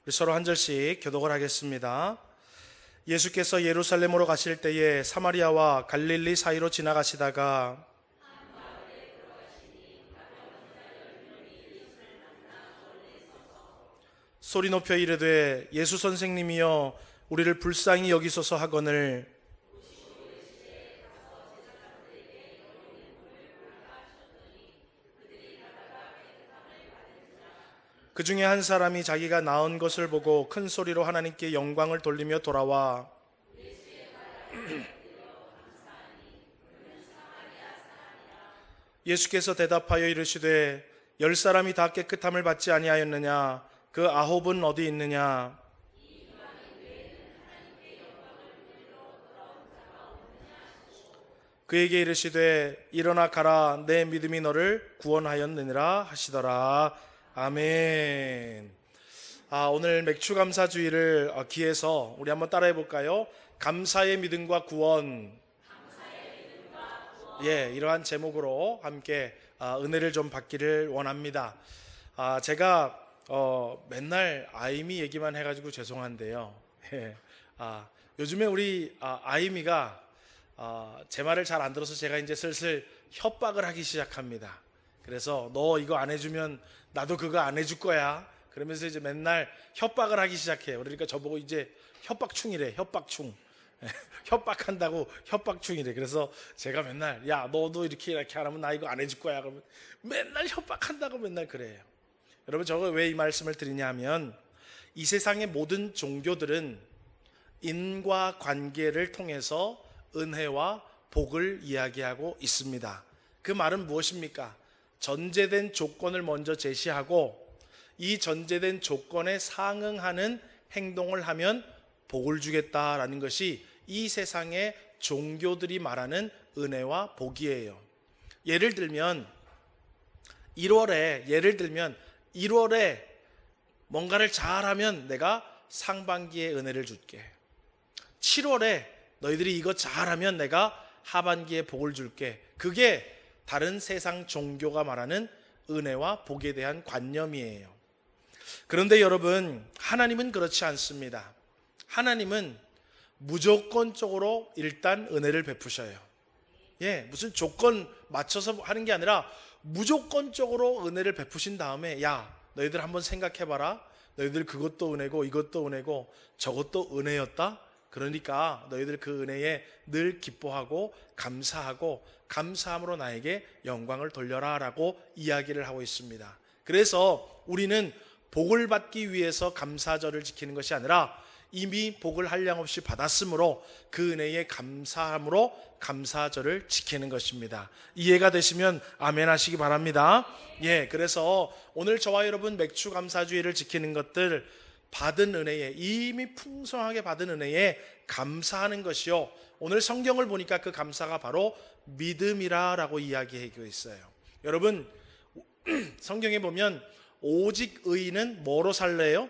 우리 서로 한 절씩 교독을 하겠습니다. 예수께서 예루살렘으로 가실 때에 사마리아와 갈릴리 사이로 지나가시다가 소리 높여 이르되 예수 선생님이여 우리를 불쌍히 여기소서 하거늘 그 중에 한 사람이 자기가 나은 것을 보고 큰 소리로 하나님께 영광을 돌리며 돌아와 예수께서 대답하여 이르시되 10사람이 다 깨끗함을 받지 아니하였느냐? 그 9은 어디 있느냐? 그에게 이르시되 일어나 가라, 내 믿음이 너를 구원하였느니라 하시더라. 아멘. 오늘 맥주감사주의를 기해서 우리 한번 따라해 볼까요? 감사의 믿음과 구원. 이러한 제목으로 함께 은혜를 좀 받기를 원합니다. 제가 맨날 아이미 얘기만 해가지고 죄송한데요. 요즘에 우리 아이미가 제 말을 잘 안 들어서 제가 이제 슬슬 협박을 하기 시작합니다. 그래서 너 이거 안 해주면 나도 그거 안 해줄 거야. 그러면서 이제 맨날 협박을 하기 시작해요. 그러니까 저보고 이제 협박충이래. 협박충. 협박한다고 협박충이래. 그래서 제가 맨날 야 너도 이렇게 안 하면 나 이거 안 해줄 거야. 그러면 맨날 협박한다고 맨날 그래요. 여러분, 저거 왜 이 말씀을 드리냐 하면 이 세상의 모든 종교들은 인과관계를 통해서 은혜와 복을 이야기하고 있습니다. 그 말은 무엇입니까? 전제된 조건을 먼저 제시하고 이 전제된 조건에 상응하는 행동을 하면 복을 주겠다라는 것이 이 세상의 종교들이 말하는 은혜와 복이에요. 예를 들면 1월에 뭔가를 잘하면 내가 상반기에 은혜를 줄게. 7월에 너희들이 이거 잘하면 내가 하반기에 복을 줄게. 그게 다른 세상 종교가 말하는 은혜와 복에 대한 관념이에요. 그런데 여러분, 하나님은 그렇지 않습니다. 하나님은 무조건적으로 일단 은혜를 베푸셔요. 무슨 조건 맞춰서 하는 게 아니라 무조건적으로 은혜를 베푸신 다음에 야, 너희들 한번 생각해봐라. 너희들 그것도 은혜고 이것도 은혜고 저것도 은혜였다. 그러니까 너희들 그 은혜에 늘 기뻐하고 감사하고 감사함으로 나에게 영광을 돌려라 라고 이야기를 하고 있습니다. 그래서 우리는 복을 받기 위해서 감사절을 지키는 것이 아니라 이미 복을 한량없이 받았으므로 그 은혜에 감사함으로 감사절을 지키는 것입니다. 이해가 되시면 아멘 하시기 바랍니다. 그래서 오늘 저와 여러분 맥주감사주의를 지키는 것들, 받은 은혜에, 이미 풍성하게 받은 은혜에 감사하는 것이요, 오늘 성경을 보니까 그 감사가 바로 믿음이라고 이야기하고 있어요. 여러분, 성경에 보면 오직 의인은 뭐로 살래요?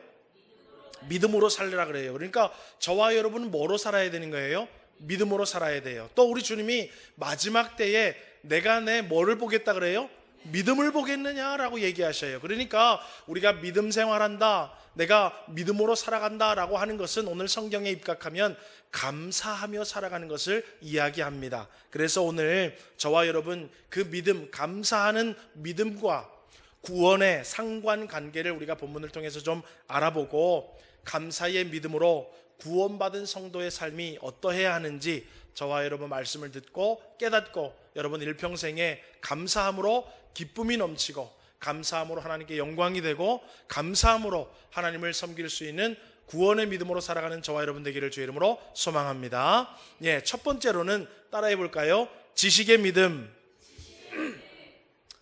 믿음으로 살리라 그래요. 그러니까 저와 여러분은 뭐로 살아야 되는 거예요? 믿음으로 살아야 돼요. 또 우리 주님이 마지막 때에 내가 내 뭐를 보겠다 그래요? 믿음을 보겠느냐라고 얘기하셔요. 그러니까 우리가 믿음 생활한다, 내가 믿음으로 살아간다 라고 하는 것은 오늘 성경에 입각하면 감사하며 살아가는 것을 이야기합니다. 그래서 오늘 저와 여러분 그 믿음, 감사하는 믿음과 구원의 상관관계를 우리가 본문을 통해서 좀 알아보고 감사의 믿음으로 구원받은 성도의 삶이 어떠해야 하는지 저와 여러분 말씀을 듣고 깨닫고 여러분 일평생에 감사함으로 기쁨이 넘치고 감사함으로 하나님께 영광이 되고 감사함으로 하나님을 섬길 수 있는 구원의 믿음으로 살아가는 저와 여러분 되기를 주의 이름으로 소망합니다. 첫 번째로는 따라해 볼까요? 지식의 믿음.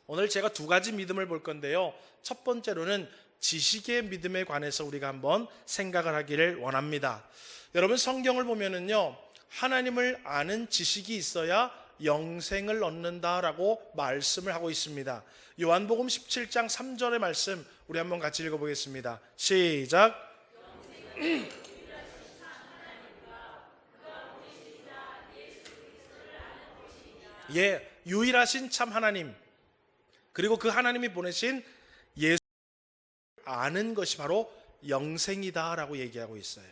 오늘 제가 두 가지 믿음을 볼 건데요. 첫 번째로는 지식의 믿음에 관해서 우리가 한번 생각을 하기를 원합니다. 여러분, 성경을 보면은요, 하나님을 아는 지식이 있어야 영생을 얻는다라고 말씀을 하고 있습니다. 요한복음 17장 3절의 말씀 우리 한번 같이 읽어보겠습니다. 시작. 유일하신 참 하나님, 그리고 그 하나님이 보내신 예수를 아는 것이 바로 영생이다라고 얘기하고 있어요.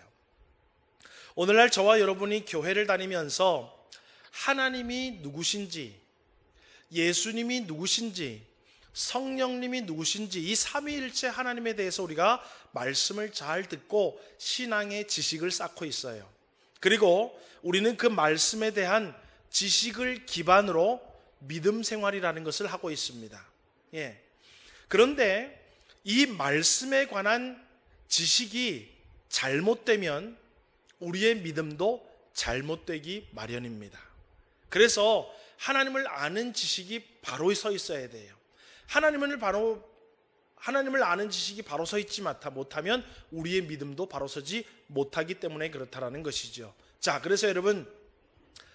오늘날 저와 여러분이 교회를 다니면서 하나님이 누구신지, 예수님이 누구신지, 성령님이 누구신지, 이 삼위일체 하나님에 대해서 우리가 말씀을 잘 듣고 신앙의 지식을 쌓고 있어요. 그리고 우리는 그 말씀에 대한 지식을 기반으로 믿음 생활이라는 것을 하고 있습니다. 그런데 이 말씀에 관한 지식이 잘못되면 우리의 믿음도 잘못되기 마련입니다. 그래서 하나님을 아는 지식이 바로 서 있어야 돼요. 하나님을 아는 지식이 바로 서 있지 못하면 우리의 믿음도 바로 서지 못하기 때문에 그렇다라는 것이죠. 자, 그래서 여러분,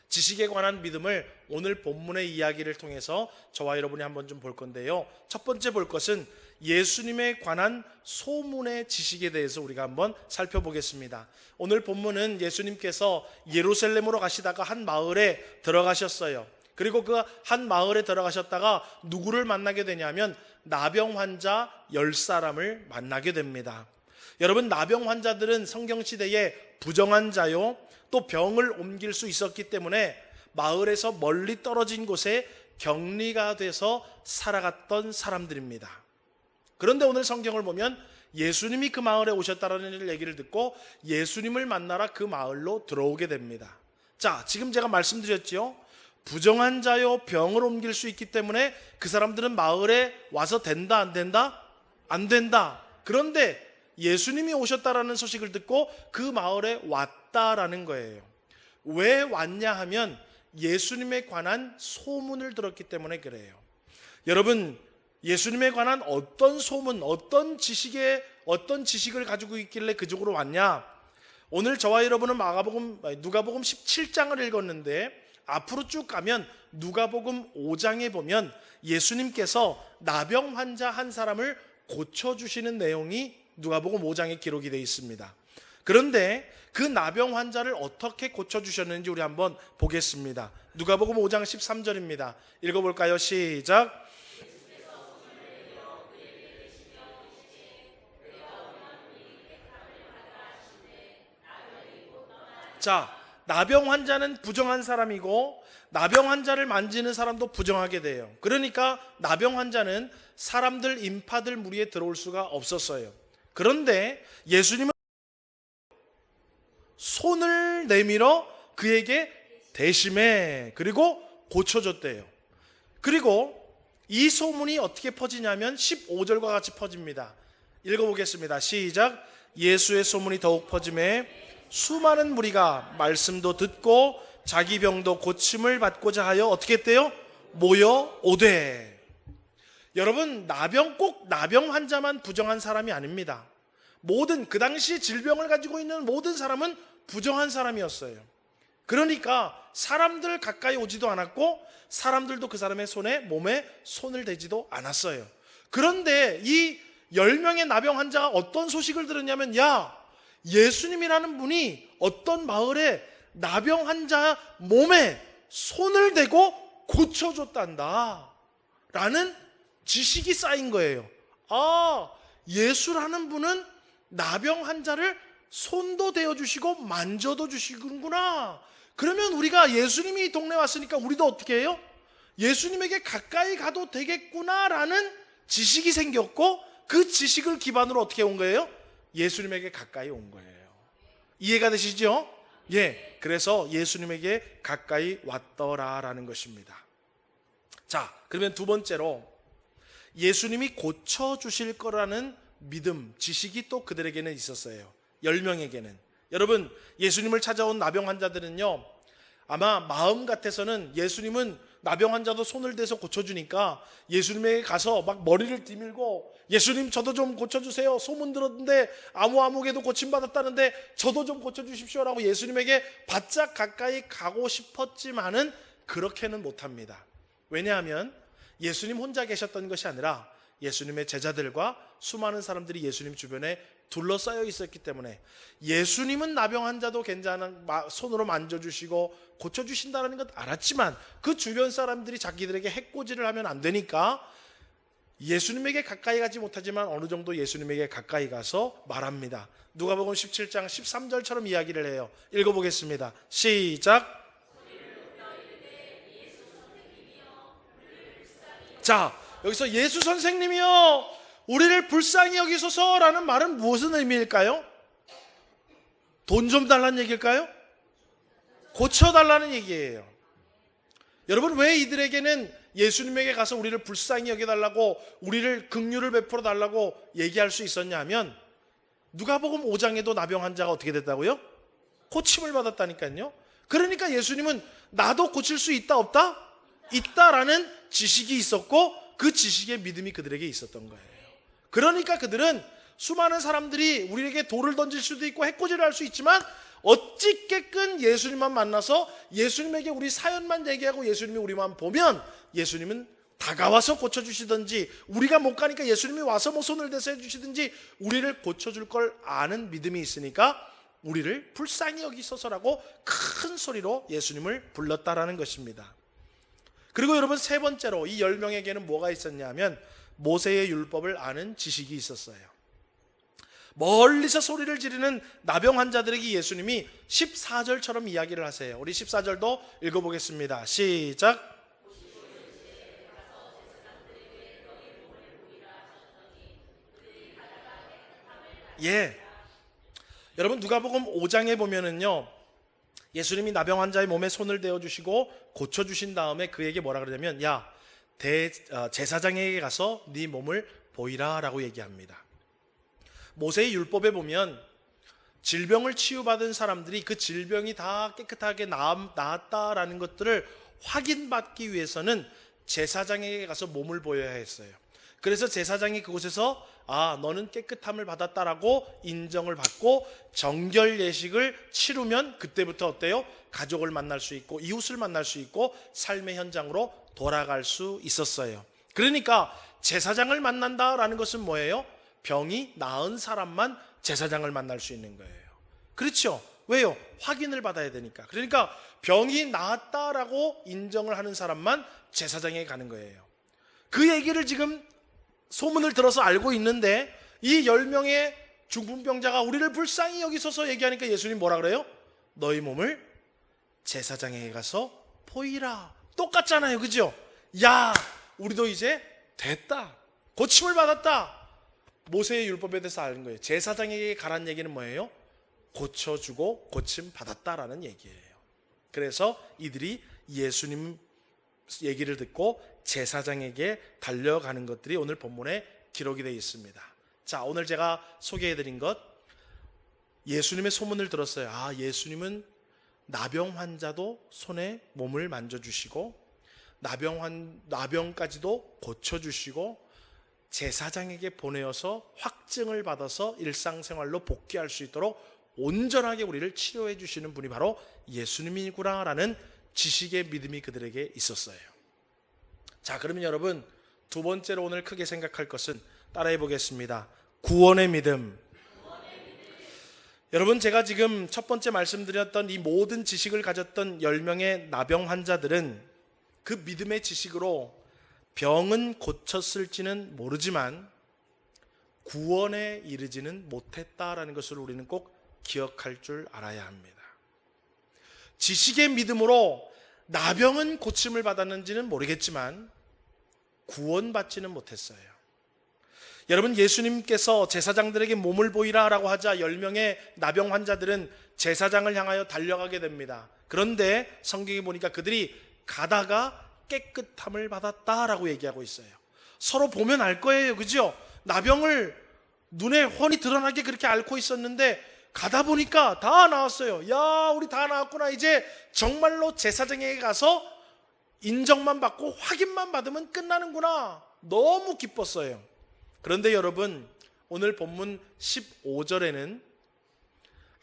지식에 관한 믿음을 오늘 본문의 이야기를 통해서 저와 여러분이 한번 좀 볼 건데요. 첫 번째 볼 것은 예수님에 관한 소문의 지식에 대해서 우리가 한번 살펴보겠습니다. 오늘 본문은 예수님께서 예루살렘으로 가시다가 한 마을에 들어가셨어요. 그리고 그 한 마을에 들어가셨다가 누구를 만나게 되냐면 나병 환자 10사람을 만나게 됩니다. 여러분, 나병 환자들은 성경시대에 부정한 자요, 또 병을 옮길 수 있었기 때문에 마을에서 멀리 떨어진 곳에 격리가 돼서 살아갔던 사람들입니다. 그런데 오늘 성경을 보면 예수님이 그 마을에 오셨다는 얘기를 듣고 예수님을 만나러 그 마을로 들어오게 됩니다. 자, 지금 제가 말씀드렸죠. 부정한 자요, 병을 옮길 수 있기 때문에 그 사람들은 마을에 와서 된다, 안 된다? 안 된다. 그런데 예수님이 오셨다라는 소식을 듣고 그 마을에 왔다라는 거예요. 왜 왔냐 하면 예수님에 관한 소문을 들었기 때문에 그래요. 여러분, 예수님에 관한 어떤 소문, 어떤 지식을 가지고 있길래 그쪽으로 왔냐? 오늘 저와 여러분은 누가복음 17장을 읽었는데 앞으로 쭉 가면 누가복음 5장에 보면 예수님께서 나병 환자 한 사람을 고쳐주시는 내용이 누가복음 5장에 기록이 되어 있습니다. 그런데 그 나병 환자를 어떻게 고쳐주셨는지 우리 한번 보겠습니다. 누가복음 5장 13절입니다. 읽어볼까요? 시작. 자, 나병 환자는 부정한 사람이고 나병 환자를 만지는 사람도 부정하게 돼요. 그러니까 나병 환자는 사람들, 인파들 무리에 들어올 수가 없었어요. 그런데 예수님은 손을 내밀어 그에게 대심해, 그리고 고쳐줬대요. 그리고 이 소문이 어떻게 퍼지냐면 15절과 같이 퍼집니다. 읽어보겠습니다. 시작. 예수의 소문이 더욱 퍼짐에 수많은 무리가 말씀도 듣고 자기 병도 고침을 받고자 하여 어떻게 했대요? 모여 오되. 여러분, 꼭 나병 환자만 부정한 사람이 아닙니다. 그 당시 질병을 가지고 있는 모든 사람은 부정한 사람이었어요. 그러니까 사람들 가까이 오지도 않았고 사람들도 그 사람의 몸에 손을 대지도 않았어요. 그런데 이 10명의 나병 환자가 어떤 소식을 들었냐면, 예수님이라는 분이 어떤 마을에 나병 환자 몸에 손을 대고 고쳐줬단다 라는 지식이 쌓인 거예요. 예수라는 분은 나병 환자를 손도 대어주시고 만져도 주시는구나. 그러면 우리가 예수님이 이 동네 왔으니까 우리도 어떻게 해요? 예수님에게 가까이 가도 되겠구나라는 지식이 생겼고, 그 지식을 기반으로 어떻게 온 거예요? 예수님에게 가까이 온 거예요. 이해가 되시죠? 그래서 예수님에게 가까이 왔더라라는 것입니다. 자, 그러면 두 번째로 예수님이 고쳐주실 거라는 믿음, 지식이 또 그들에게는 있었어요. 10명에게는. 여러분, 예수님을 찾아온 나병 환자들은요, 아마 마음 같아서는 예수님은 나병 환자도 손을 대서 고쳐주니까 예수님에게 가서 막 머리를 디밀고, 예수님 저도 좀 고쳐주세요, 소문 들었는데 아무개도 고침받았다는데 저도 좀 고쳐주십시오라고 예수님에게 바짝 가까이 가고 싶었지만은 그렇게는 못합니다. 왜냐하면 예수님 혼자 계셨던 것이 아니라 예수님의 제자들과 수많은 사람들이 예수님 주변에 둘러싸여 있었기 때문에, 예수님은 나병 환자도 괜찮은 손으로 만져주시고 고쳐주신다는 것 알았지만 그 주변 사람들이 자기들에게 해코지를 하면 안 되니까 예수님에게 가까이 가지 못하지만 어느 정도 예수님에게 가까이 가서 말합니다. 누가복음 17장 13절처럼 이야기를 해요. 읽어보겠습니다. 시작. 자, 여기서 예수 선생님이요 우리를 불쌍히 여기소서라는 말은 무슨 의미일까요? 돈 좀 달라는 얘기일까요? 고쳐달라는 얘기예요. 여러분, 왜 이들에게는 예수님에게 가서 우리를 불쌍히 여겨달라고, 우리를 긍휼을 베풀어 달라고 얘기할 수 있었냐 하면, 누가복음 5장에도 나병 환자가 어떻게 됐다고요? 고침을 받았다니까요. 그러니까 예수님은 나도 고칠 수 있다 없다? 있다라는 지식이 있었고, 그 지식의 믿음이 그들에게 있었던 거예요. 그러니까 그들은 수많은 사람들이 우리에게 돌을 던질 수도 있고 해코지를 할 수 있지만, 어찌겠건 예수님만 만나서 예수님에게 우리 사연만 얘기하고 예수님이 우리만 보면 예수님은 다가와서 고쳐주시든지, 우리가 못 가니까 예수님이 와서 뭐 손을 대서 해주시든지 우리를 고쳐줄 걸 아는 믿음이 있으니까 우리를 불쌍히 여기소서라고 큰 소리로 예수님을 불렀다라는 것입니다. 그리고 여러분, 세 번째로 이 10명에게는 뭐가 있었냐면 모세의 율법을 아는 지식이 있었어요. 멀리서 소리를 지르는 나병 환자들에게 예수님이 14절처럼 이야기를 하세요. 우리 14절도 읽어보겠습니다. 시작. 예. 여러분, 누가복음 5장에 보면은요, 예수님이 나병 환자의 몸에 손을 대어주시고 고쳐주신 다음에 그에게 뭐라 그러냐면, 야, 제사장에게 가서 네 몸을 보이라 라고 얘기합니다. 모세의 율법에 보면 질병을 치유받은 사람들이 그 질병이 다 깨끗하게 나았다라는 것들을 확인받기 위해서는 제사장에게 가서 몸을 보여야 했어요. 그래서 제사장이 그곳에서 너는 깨끗함을 받았다라고 인정을 받고 정결 예식을 치르면 그때부터 어때요? 가족을 만날 수 있고 이웃을 만날 수 있고 삶의 현장으로 돌아갈 수 있었어요. 그러니까 제사장을 만난다라는 것은 뭐예요? 병이 나은 사람만 제사장을 만날 수 있는 거예요. 그렇죠? 왜요? 확인을 받아야 되니까. 그러니까 병이 나았다라고 인정을 하는 사람만 제사장에 가는 거예요. 그 얘기를 지금 소문을 들어서 알고 있는데 이 10명의 중풍병자가 우리를 불쌍히 여기소서 얘기하니까 예수님 뭐라 그래요? 너희 몸을 제사장에게 가서 보이라. 똑같잖아요. 그죠? 야, 우리도 이제 됐다. 고침을 받았다. 모세의 율법에 대해서 아는 거예요. 제사장에게 가란 얘기는 뭐예요? 고쳐주고 고침 받았다라는 얘기예요. 그래서 이들이 예수님 얘기를 듣고 제사장에게 달려가는 것들이 오늘 본문에 기록이 되어 있습니다. 자, 오늘 제가 소개해드린 것, 예수님의 소문을 들었어요. 예수님은 나병 환자도 손에 몸을 만져주시고 나병까지도 고쳐주시고 제사장에게 보내어서 확증을 받아서 일상생활로 복귀할 수 있도록 온전하게 우리를 치료해 주시는 분이 바로 예수님이구나라는 지식의 믿음이 그들에게 있었어요. 자, 그러면 여러분, 두 번째로 오늘 크게 생각할 것은 따라해 보겠습니다. 구원의 믿음. 여러분, 제가 지금 첫 번째 말씀드렸던 이 모든 지식을 가졌던 10명의 나병 환자들은 그 믿음의 지식으로 병은 고쳤을지는 모르지만 구원에 이르지는 못했다라는 것을 우리는 꼭 기억할 줄 알아야 합니다. 지식의 믿음으로 나병은 고침을 받았는지는 모르겠지만 구원받지는 못했어요. 여러분, 예수님께서 제사장들에게 몸을 보이라 라고 하자 10명의 나병 환자들은 제사장을 향하여 달려가게 됩니다. 그런데 성경에 보니까 그들이 가다가 깨끗함을 받았다라고 얘기하고 있어요. 서로 보면 알 거예요. 그죠? 나병을 눈에 훤히 드러나게 그렇게 앓고 있었는데 가다 보니까 다 나았어요. 야, 우리 다 나았구나. 이제 정말로 제사장에게 가서 인정만 받고 확인만 받으면 끝나는구나. 너무 기뻤어요. 그런데 여러분, 오늘 본문 15절에는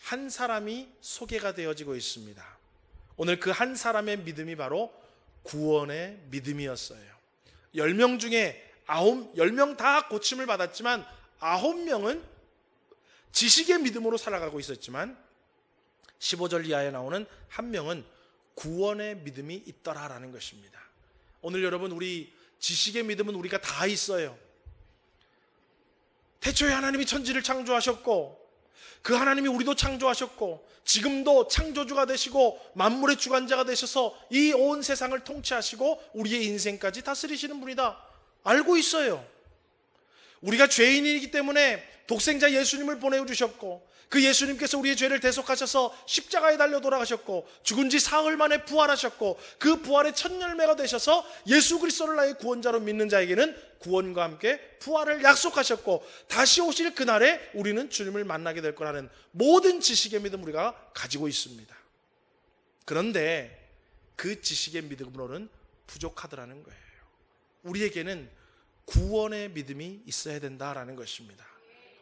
한 사람이 소개가 되어지고 있습니다. 오늘 그 한 사람의 믿음이 바로 구원의 믿음이었어요. 10명 중에 10명 다 고침을 받았지만 9명은 지식의 믿음으로 살아가고 있었지만 15절 이하에 나오는 한 명은 구원의 믿음이 있더라라는 것입니다. 오늘 여러분, 우리 지식의 믿음은 우리가 다 있어요. 태초에 하나님이 천지를 창조하셨고 그 하나님이 우리도 창조하셨고 지금도 창조주가 되시고 만물의 주관자가 되셔서 이 온 세상을 통치하시고 우리의 인생까지 다스리시는 분이다. 알고 있어요. 우리가 죄인이기 때문에 독생자 예수님을 보내주셨고 그 예수님께서 우리의 죄를 대속하셔서 십자가에 달려 돌아가셨고 죽은 지 사흘 만에 부활하셨고 그 부활의 첫 열매가 되셔서 예수 그리스도를 나의 구원자로 믿는 자에게는 구원과 함께 부활을 약속하셨고 다시 오실 그날에 우리는 주님을 만나게 될 거라는 모든 지식의 믿음 우리가 가지고 있습니다. 그런데 그 지식의 믿음으로는 부족하더라는 거예요. 우리에게는 구원의 믿음이 있어야 된다라는 것입니다.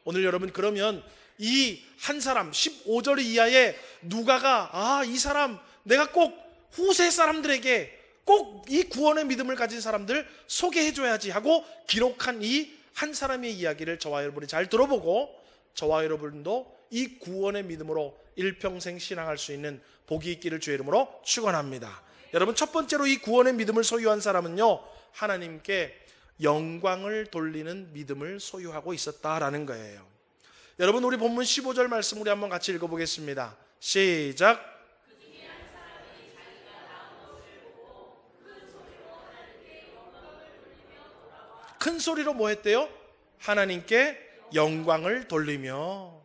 오늘 여러분 그러면 이 한 사람 15절 이하에 누가가 이 사람 내가 꼭 후세 사람들에게 꼭 이 구원의 믿음을 가진 사람들 소개해줘야지 하고 기록한 이 한 사람의 이야기를 저와 여러분이 잘 들어보고 저와 여러분도 이 구원의 믿음으로 일평생 신앙할 수 있는 복이 있기를 주의 이름으로 축원합니다. 여러분 첫 번째로 이 구원의 믿음을 소유한 사람은요 하나님께 영광을 돌리는 믿음을 소유하고 있었다라는 거예요. 여러분 우리 본문 15절 말씀 우리 한번 같이 읽어보겠습니다. 시작. 큰 소리로 뭐 했대요? 하나님께 영광을 돌리며.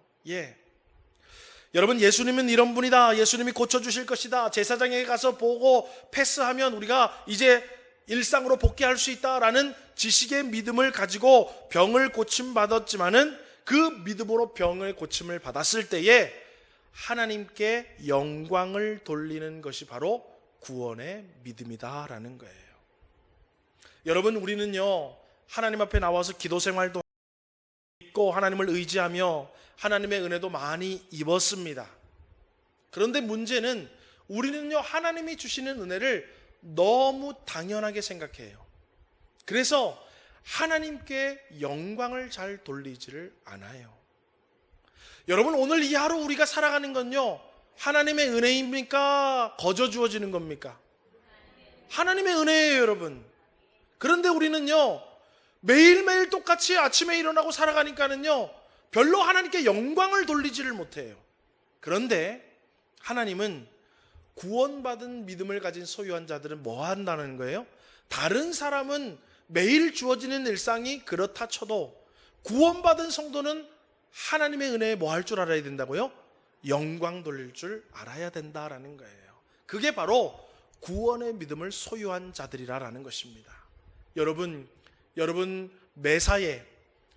여러분 예수님은 이런 분이다. 예수님이 고쳐주실 것이다. 제사장에게 가서 보고 패스하면 우리가 이제 일상으로 복귀할 수 있다라는 지식의 믿음을 가지고 병을 고침받았지만은 그 믿음으로 병의 고침을 받았을 때에 하나님께 영광을 돌리는 것이 바로 구원의 믿음이다라는 거예요. 여러분 우리는요 하나님 앞에 나와서 기도 생활도 있고 하나님을 의지하며 하나님의 은혜도 많이 입었습니다. 그런데 문제는 우리는요 하나님이 주시는 은혜를 너무 당연하게 생각해요. 그래서 하나님께 영광을 잘 돌리지를 않아요. 여러분 오늘 이 하루 우리가 살아가는 건요 하나님의 은혜입니까? 거저 주어지는 겁니까? 하나님의 은혜예요 여러분. 그런데 우리는요 매일매일 똑같이 아침에 일어나고 살아가니까는요 별로 하나님께 영광을 돌리지를 못해요. 그런데 하나님은 구원받은 믿음을 가진 소유한 자들은 뭐 한다는 거예요? 다른 사람은 매일 주어지는 일상이 그렇다 쳐도 구원받은 성도는 하나님의 은혜에 뭐 할 줄 알아야 된다고요? 영광 돌릴 줄 알아야 된다라는 거예요. 그게 바로 구원의 믿음을 소유한 자들이라는 것입니다. 여러분 매사에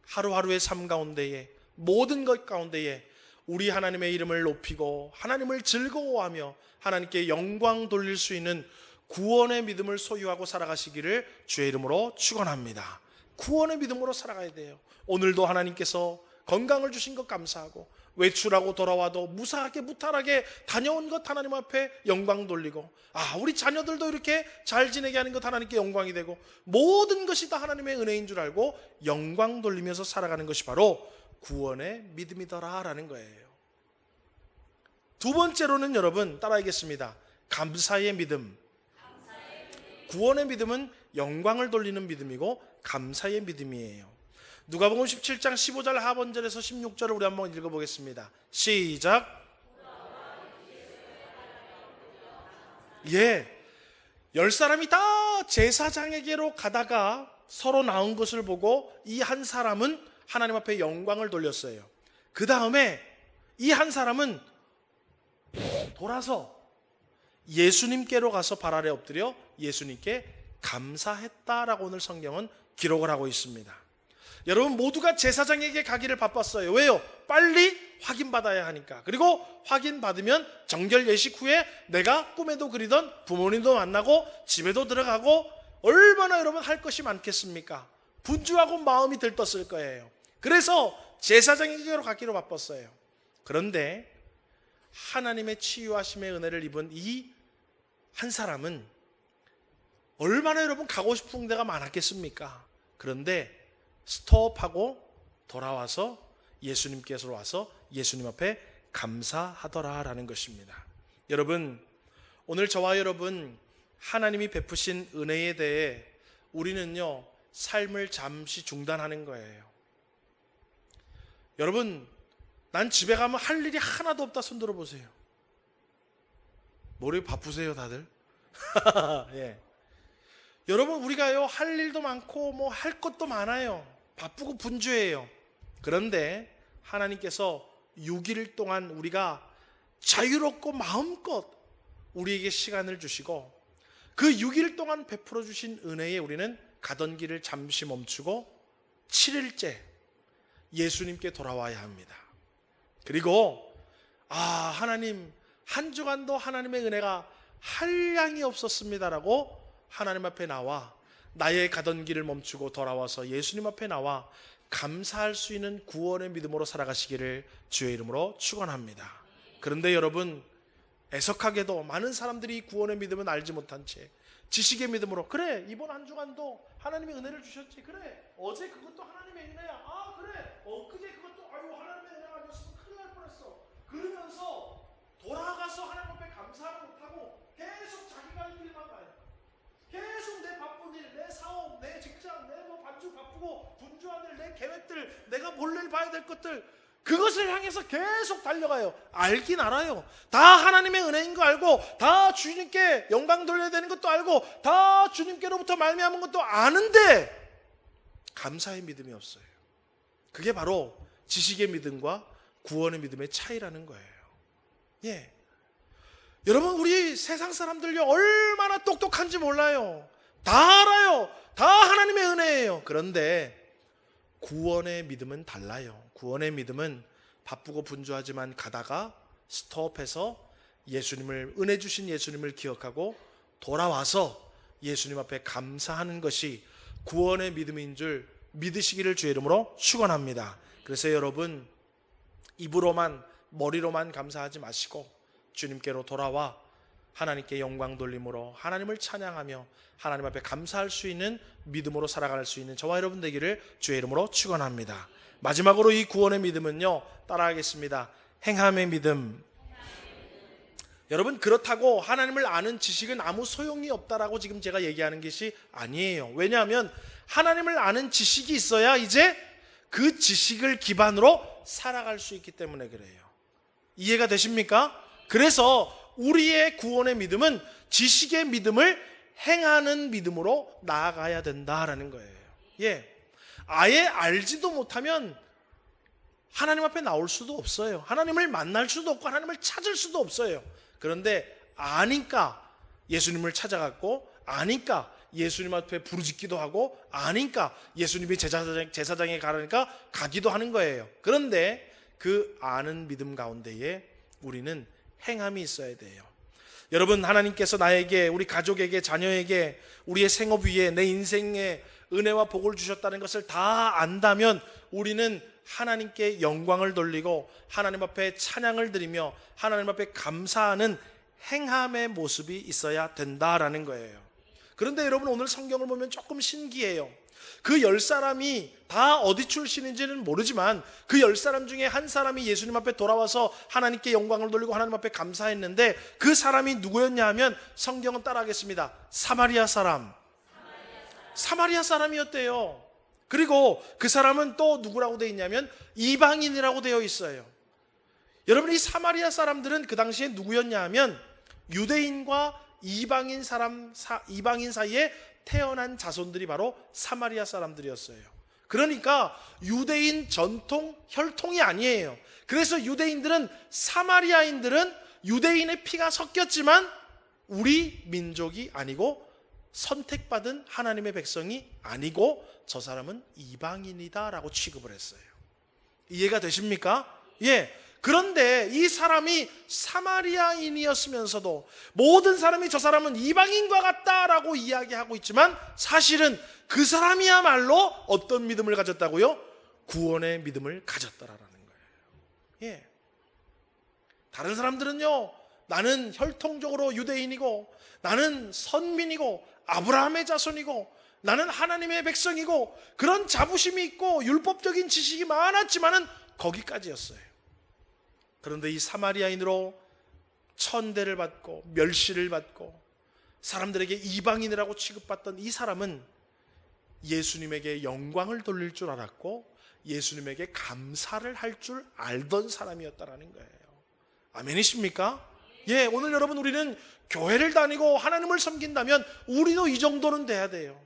하루하루의 삶 가운데에 모든 것 가운데에 우리 하나님의 이름을 높이고 하나님을 즐거워하며 하나님께 영광 돌릴 수 있는 구원의 믿음을 소유하고 살아가시기를 주의 이름으로 축원합니다. 구원의 믿음으로 살아가야 돼요. 오늘도 하나님께서 건강을 주신 것 감사하고 외출하고 돌아와도 무사하게 무탈하게 다녀온 것 하나님 앞에 영광 돌리고 우리 자녀들도 이렇게 잘 지내게 하는 것 하나님께 영광이 되고 모든 것이 다 하나님의 은혜인 줄 알고 영광 돌리면서 살아가는 것이 바로 구원의 믿음이더라라는 거예요. 두 번째로는 여러분 따라하겠습니다. 감사의 믿음. 구원의 믿음은 영광을 돌리는 믿음이고 감사의 믿음이에요. 누가복음 17장 15절 하반절에서 16절을 우리 한번 읽어보겠습니다. 시작. 10사람이 다 제사장에게로 가다가 서로 나온 것을 보고 이 한 사람은 하나님 앞에 영광을 돌렸어요. 그 다음에 이 한 사람은 돌아서 예수님께로 가서 발 아래 엎드려 예수님께 감사했다라고 오늘 성경은 기록을 하고 있습니다. 여러분 모두가 제사장에게 가기를 바빴어요. 왜요? 빨리 확인받아야 하니까. 그리고 확인받으면 정결 예식 후에 내가 꿈에도 그리던 부모님도 만나고 집에도 들어가고 얼마나 여러분 할 것이 많겠습니까? 분주하고 마음이 들떴을 거예요. 그래서 제사장에게로 가기로 바빴어요. 그런데 하나님의 치유하심의 은혜를 입은 이 한 사람은 얼마나 여러분 가고 싶은 데가 많았겠습니까? 그런데 스톱하고 돌아와서 예수님께서 와서 예수님 앞에 감사하더라라는 것입니다. 여러분 오늘 저와 여러분 하나님이 베푸신 은혜에 대해 우리는요 삶을 잠시 중단하는 거예요. 여러분, 난 집에 가면 할 일이 하나도 없다 손 들어보세요. 머리 바쁘세요 다들? 예. 여러분, 우리가요 할 일도 많고 뭐 할 것도 많아요. 바쁘고 분주해요. 그런데 하나님께서 6일 동안 우리가 자유롭고 마음껏 우리에게 시간을 주시고 그 6일 동안 베풀어 주신 은혜에 우리는 가던 길을 잠시 멈추고 7일째 예수님께 돌아와야 합니다. 그리고 하나님, 한 주간도 하나님의 은혜가 한량이 없었습니다라고 하나님 앞에 나와 나의 가던 길을 멈추고 돌아와서 예수님 앞에 나와 감사할 수 있는 구원의 믿음으로 살아가시기를 주의 이름으로 축원합니다. 그런데 여러분, 애석하게도 많은 사람들이 구원의 믿음은 알지 못한 채 지식의 믿음으로, 그래 이번 한 주간도 하나님의 은혜를 주셨지, 그래 어제 그것도 하나님의 은혜야, 그래 엊그제 그것도 하나님의 은혜가 아니었으면 큰일 날 뻔했어, 그러면서 돌아가서 하나님 앞에 감사를 못하고 계속 자기가 할 일만 가요. 계속 내 바쁜 일, 내 사업, 내 직장, 내 뭐 반주 바쁘고 분주한 일, 내 계획들, 내가 몰래 봐야 될 것들, 그것을 향해서 계속 달려가요. 알긴 알아요. 다 하나님의 은혜인 거 알고, 다 주님께 영광 돌려야 되는 것도 알고, 다 주님께로부터 말미암은 것도 아는데 감사의 믿음이 없어요. 그게 바로 지식의 믿음과 구원의 믿음의 차이라는 거예요. 예. 여러분, 우리 세상 사람들요 얼마나 똑똑한지 몰라요. 다 알아요. 다 하나님의 은혜예요. 그런데 구원의 믿음은 달라요. 구원의 믿음은 바쁘고 분주하지만 가다가 스톱해서 예수님을, 은혜 주신 예수님을 기억하고 돌아와서 예수님 앞에 감사하는 것이 구원의 믿음인 줄 믿으시기를 주의 이름으로 축원합니다. 그래서 여러분, 입으로만 머리로만 감사하지 마시고 주님께로 돌아와 하나님께 영광 돌림으로 하나님을 찬양하며 하나님 앞에 감사할 수 있는 믿음으로 살아갈 수 있는 저와 여러분 되기를 주의 이름으로 축원합니다. 마지막으로 이 구원의 믿음은요, 따라하겠습니다. 행함의 믿음. 여러분, 그렇다고 하나님을 아는 지식은 아무 소용이 없다라고 지금 제가 얘기하는 것이 아니에요. 왜냐하면 하나님을 아는 지식이 있어야 이제 그 지식을 기반으로 살아갈 수 있기 때문에 그래요. 이해가 되십니까? 그래서 우리의 구원의 믿음은 지식의 믿음을 행하는 믿음으로 나아가야 된다라는 거예요. 예. 아예 알지도 못하면 하나님 앞에 나올 수도 없어요. 하나님을 만날 수도 없고 하나님을 찾을 수도 없어요. 그런데 아니까 예수님을 찾아갔고, 아니까 예수님 앞에 부르짖기도 하고, 아니까 예수님이 제사장에 가라니까 가기도 하는 거예요. 그런데 그 아는 믿음 가운데에 우리는 행함이 있어야 돼요. 여러분, 하나님께서 나에게, 우리 가족에게, 자녀에게, 우리의 생업 위에 내 인생에 은혜와 복을 주셨다는 것을 다 안다면 우리는 하나님께 영광을 돌리고 하나님 앞에 찬양을 드리며 하나님 앞에 감사하는 행함의 모습이 있어야 된다라는 거예요. 그런데 여러분, 오늘 성경을 보면 조금 신기해요. 그 10사람이 다 어디 출신인지는 모르지만 그 10사람 중에 한 사람이 예수님 앞에 돌아와서 하나님께 영광을 돌리고 하나님 앞에 감사했는데 그 사람이 누구였냐 하면 성경은 따라하겠습니다. 사마리아 사람이었대요. 그리고 그 사람은 또 누구라고 되어 있냐면 이방인이라고 되어 있어요. 여러분, 이 사마리아 사람들은 그 당시에 누구였냐 하면 유대인과 이방인 사이에 태어난 자손들이 바로 사마리아 사람들이었어요. 그러니까 유대인 전통 혈통이 아니에요. 그래서 유대인들은, 사마리아인들은 유대인의 피가 섞였지만 우리 민족이 아니고 선택받은 하나님의 백성이 아니고 저 사람은 이방인이다 라고 취급을 했어요. 이해가 되십니까? 예. 그런데 이 사람이 사마리아인이었으면서도 모든 사람이 저 사람은 이방인과 같다라고 이야기하고 있지만 사실은 그 사람이야말로 어떤 믿음을 가졌다고요? 구원의 믿음을 가졌다라는 거예요. 예. 다른 사람들은요, 나는 혈통적으로 유대인이고 나는 선민이고 아브라함의 자손이고 나는 하나님의 백성이고 그런 자부심이 있고 율법적인 지식이 많았지만은 거기까지였어요. 그런데 이 사마리아인으로 천대를 받고 멸시를 받고 사람들에게 이방인이라고 취급받던 이 사람은 예수님에게 영광을 돌릴 줄 알았고 예수님에게 감사를 할 줄 알던 사람이었다라는 거예요. 아멘이십니까? 예, 오늘 여러분 우리는 교회를 다니고 하나님을 섬긴다면 우리도 이 정도는 돼야 돼요.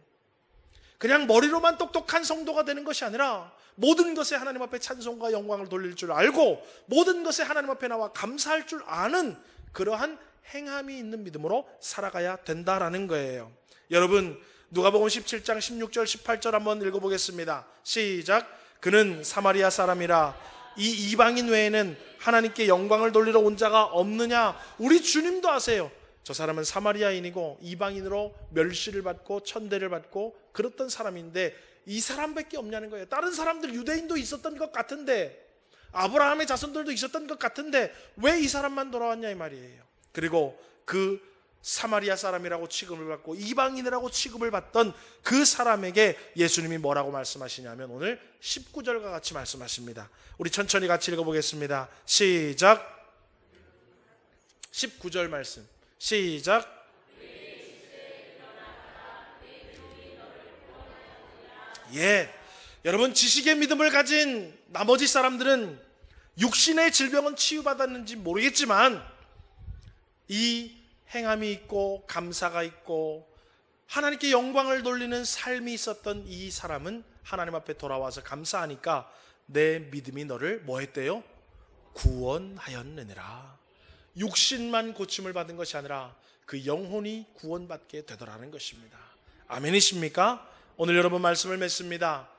그냥 머리로만 똑똑한 성도가 되는 것이 아니라 모든 것에 하나님 앞에 찬송과 영광을 돌릴 줄 알고 모든 것에 하나님 앞에 나와 감사할 줄 아는 그러한 행함이 있는 믿음으로 살아가야 된다라는 거예요. 여러분 누가복음 17장 16절 18절 한번 읽어보겠습니다. 시작. 그는 사마리아 사람이라 이 이방인 외에는 하나님께 영광을 돌리러 온 자가 없느냐. 우리 주님도 아세요. 저 사람은 사마리아인이고 이방인으로 멸시를 받고 천대를 받고 그랬던 사람인데 이 사람밖에 없냐는 거예요. 다른 사람들 유대인도 있었던 것 같은데 아브라함의 자손들도 있었던 것 같은데 왜 이 사람만 돌아왔냐 이 말이에요. 그리고 그 사마리아 사람이라고 취급을 받고 이방인이라고 취급을 받던 그 사람에게 예수님이 뭐라고 말씀하시냐면 오늘 19절과 같이 말씀하십니다. 우리 천천히 같이 읽어보겠습니다. 시작. 19절 말씀 시작. 예, 여러분 지식의 믿음을 가진 나머지 사람들은 육신의 질병은 치유받았는지 모르겠지만 이 행함이 있고 감사가 있고 하나님께 영광을 돌리는 삶이 있었던 이 사람은 하나님 앞에 돌아와서 감사하니까 내 믿음이 너를 뭐 했대요? 구원하였느니라. 육신만 고침을 받은 것이 아니라 그 영혼이 구원받게 되더라는 것입니다. 아멘이십니까? 오늘 여러분 말씀을 맺습니다.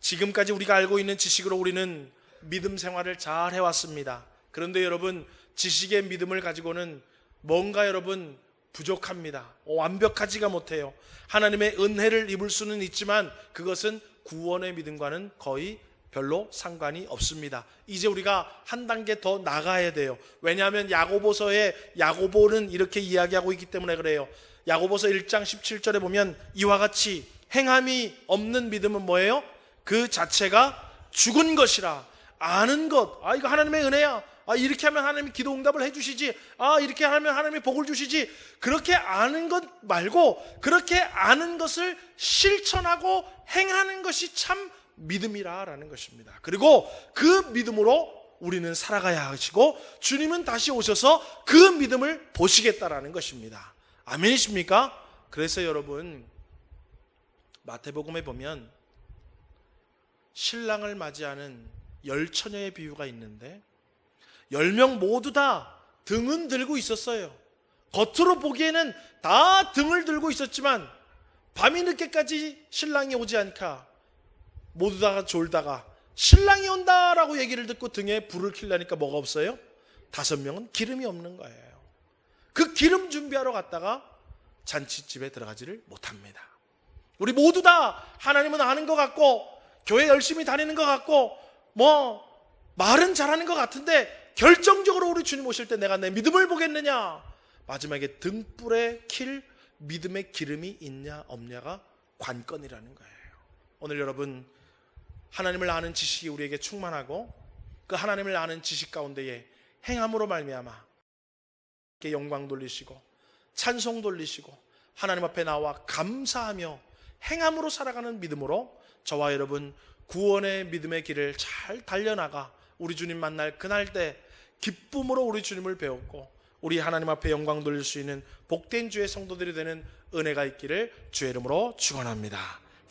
지금까지 우리가 알고 있는 지식으로 우리는 믿음 생활을 잘 해왔습니다. 그런데 여러분 지식의 믿음을 가지고는 뭔가 여러분 부족합니다. 완벽하지가 못해요. 하나님의 은혜를 입을 수는 있지만 그것은 구원의 믿음과는 거의 별로 상관이 없습니다. 이제 우리가 한 단계 더 나가야 돼요. 왜냐하면 야고보는 이렇게 이야기하고 있기 때문에 그래요. 야고보서 1장 17절에 보면 이와 같이 행함이 없는 믿음은 뭐예요? 그 자체가 죽은 것이라. 아는 것, 이거 하나님의 은혜야. 이렇게 하면 하나님이 기도 응답을 해주시지. 이렇게 하면 하나님이 복을 주시지. 그렇게 아는 것 말고 그렇게 아는 것을 실천하고 행하는 것이 참 믿음이라는 것입니다. 그리고 그 믿음으로 우리는 살아가야 하시고 주님은 다시 오셔서 그 믿음을 보시겠다라는 것입니다. 아멘이십니까? 그래서 여러분 마태복음에 보면 신랑을 맞이하는 10처녀의 비유가 있는데 10명 모두 다 등은 들고 있었어요. 겉으로 보기에는 다 등을 들고 있었지만 밤이 늦게까지 신랑이 오지 않고 모두 다 졸다가 신랑이 온다라고 얘기를 듣고 등에 불을 켜려니까 뭐가 없어요? 5명은 기름이 없는 거예요. 그 기름 준비하러 갔다가 잔치집에 들어가지를 못합니다. 우리 모두 다 하나님은 아는 것 같고 교회 열심히 다니는 것 같고 말은 잘하는 것 같은데 결정적으로 우리 주님 오실 때 내가 내 믿음을 보겠느냐? 마지막에 등불에 킬 믿음의 기름이 있냐 없냐가 관건이라는 거예요. 오늘 여러분 하나님을 아는 지식이 우리에게 충만하고 그 하나님을 아는 지식 가운데에 행함으로 말미암아 영광 돌리시고 찬송 돌리시고 하나님 앞에 나와 감사하며 행함으로 살아가는 믿음으로 저와 여러분 구원의 믿음의 길을 잘 달려나가 우리 주님 만날 그날 때 기쁨으로 우리 주님을 배웠고 우리 하나님 앞에 영광 돌릴 수 있는 복된 주의 성도들이 되는 은혜가 있기를 주의 이름으로 축원합니다.